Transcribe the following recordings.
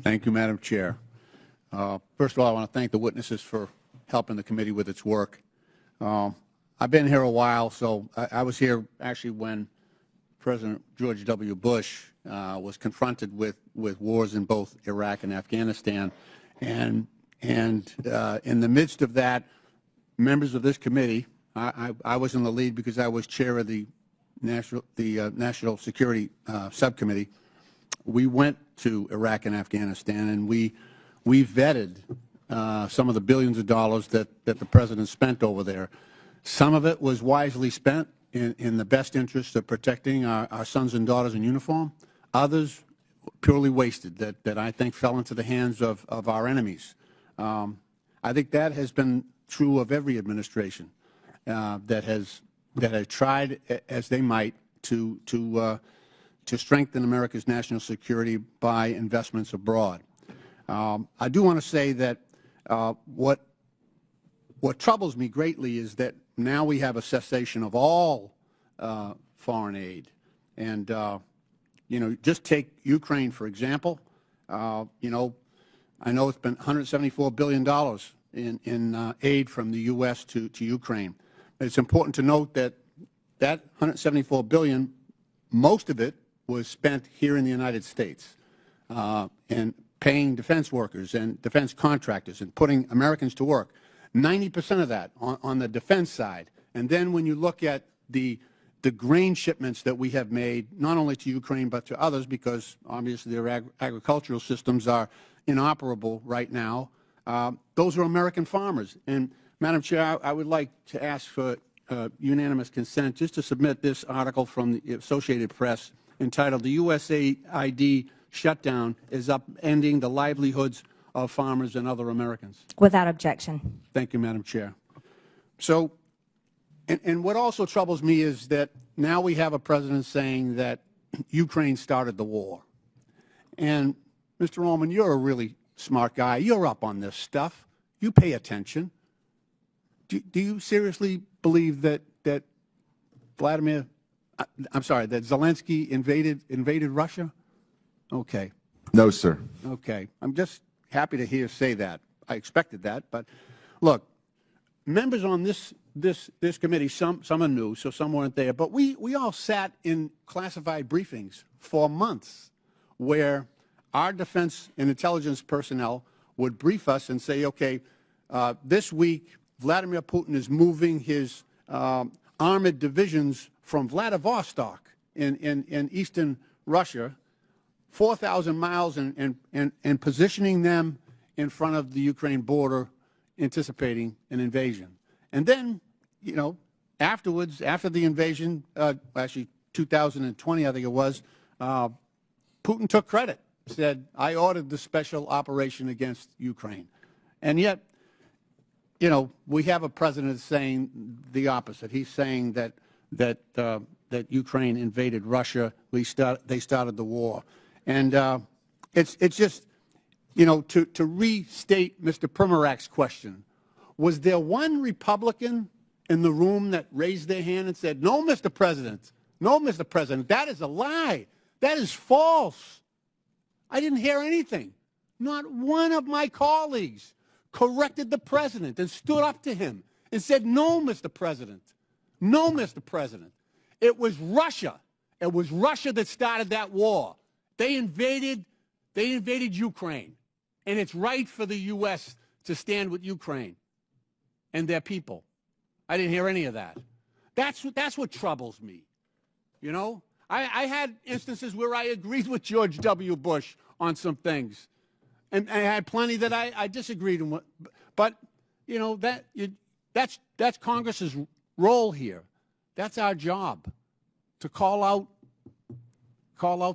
Thank you, Madam Chair. First of all, I want to thank the witnesses for helping the committee with its work. I've been here a while, so I was here actually when President George W. Bush was confronted with wars in both Iraq and Afghanistan, and in the midst of that, members of this committee, I was in the lead because I was chair of the National Security Subcommittee. We went to Iraq and Afghanistan, and we vetted some of the billions of dollars that the President spent over there. Some of it was wisely spent in the best interest of protecting our sons and daughters in uniform. Others purely wasted that I think fell into the hands of our enemies. I think that has been true of every administration that has tried as they might to strengthen America's national security by investments abroad. I do want to say that what troubles me greatly is that now we have a cessation of all foreign aid, and just take Ukraine for example. I know it's been $174 billion in aid from the U.S. to Ukraine. It's important to note that that $174 billion, most of it was spent here in the United States, and paying defense workers and defense contractors and putting Americans to work. 90% of that on the defense side. And then when you look at the grain shipments that we have made, not only to Ukraine but to others, because obviously their agricultural systems are inoperable right now, those are American farmers. And Madam Chair, I would like to ask for unanimous consent just to submit this article from the Associated Press entitled "The USAID Shutdown is Upending the Livelihoods of Farmers and Other Americans." Without objection. Thank you, Madam Chair. So, and what also troubles me is that now we have a president saying that Ukraine started the war. And, Mr. Ullman, you're a really smart guy. You're up on this stuff. You pay attention. Do you seriously believe that Zelensky invaded Russia? Okay. No, sir. Okay. I'm just happy to hear you say that. I expected that. But look, members on this committee, some are new, so some weren't there, but we all sat in classified briefings for months where our defense and intelligence personnel would brief us and say, okay, this week Vladimir Putin is moving his armored divisions from Vladivostok in eastern Russia 4,000 miles and positioning them in front of the Ukraine border, anticipating an invasion. And then, afterwards, after the invasion, actually 2020, I think it was, Putin took credit, said, I ordered the special operation against Ukraine. And yet, we have a president saying the opposite. He's saying that Ukraine invaded Russia. They started the war. And it's just, to restate Mr. Primarak's question, was there one Republican in the room that raised their hand and said, no, Mr. President, no, Mr. President, that is a lie. That is false. I didn't hear anything. Not one of my colleagues corrected the president and stood up to him and said, no, Mr. President, no, Mr. President. It was Russia. It was Russia that started that war. They invaded Ukraine, and it's right for the U.S. to stand with Ukraine and their people. I didn't hear any of that. That's what troubles me. I had instances where I agreed with George W. Bush on some things, and I had plenty that I disagreed with. But that's Congress's role here. That's our job, to call out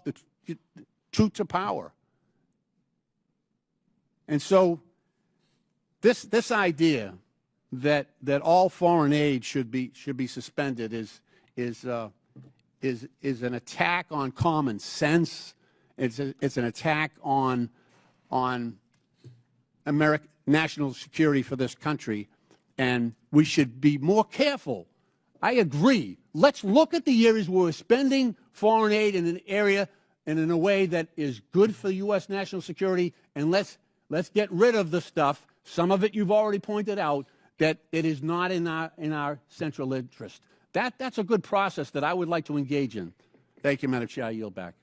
the truth to power. And so this idea that all foreign aid should be suspended is an attack on common sense. It's an attack on American national security for this country, and we should be more careful. I agree. Let's look at the areas where we're spending foreign aid in an area and in a way that is good for U.S. national security, and let's get rid of the stuff, some of it you've already pointed out, that it is not in our central interest. That's a good process that I would like to engage in. Thank you, Madam Chair. I yield back.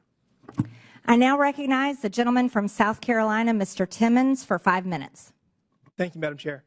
I now recognize the gentleman from South Carolina, Mr. Timmons, for 5 minutes. Thank you, Madam Chair.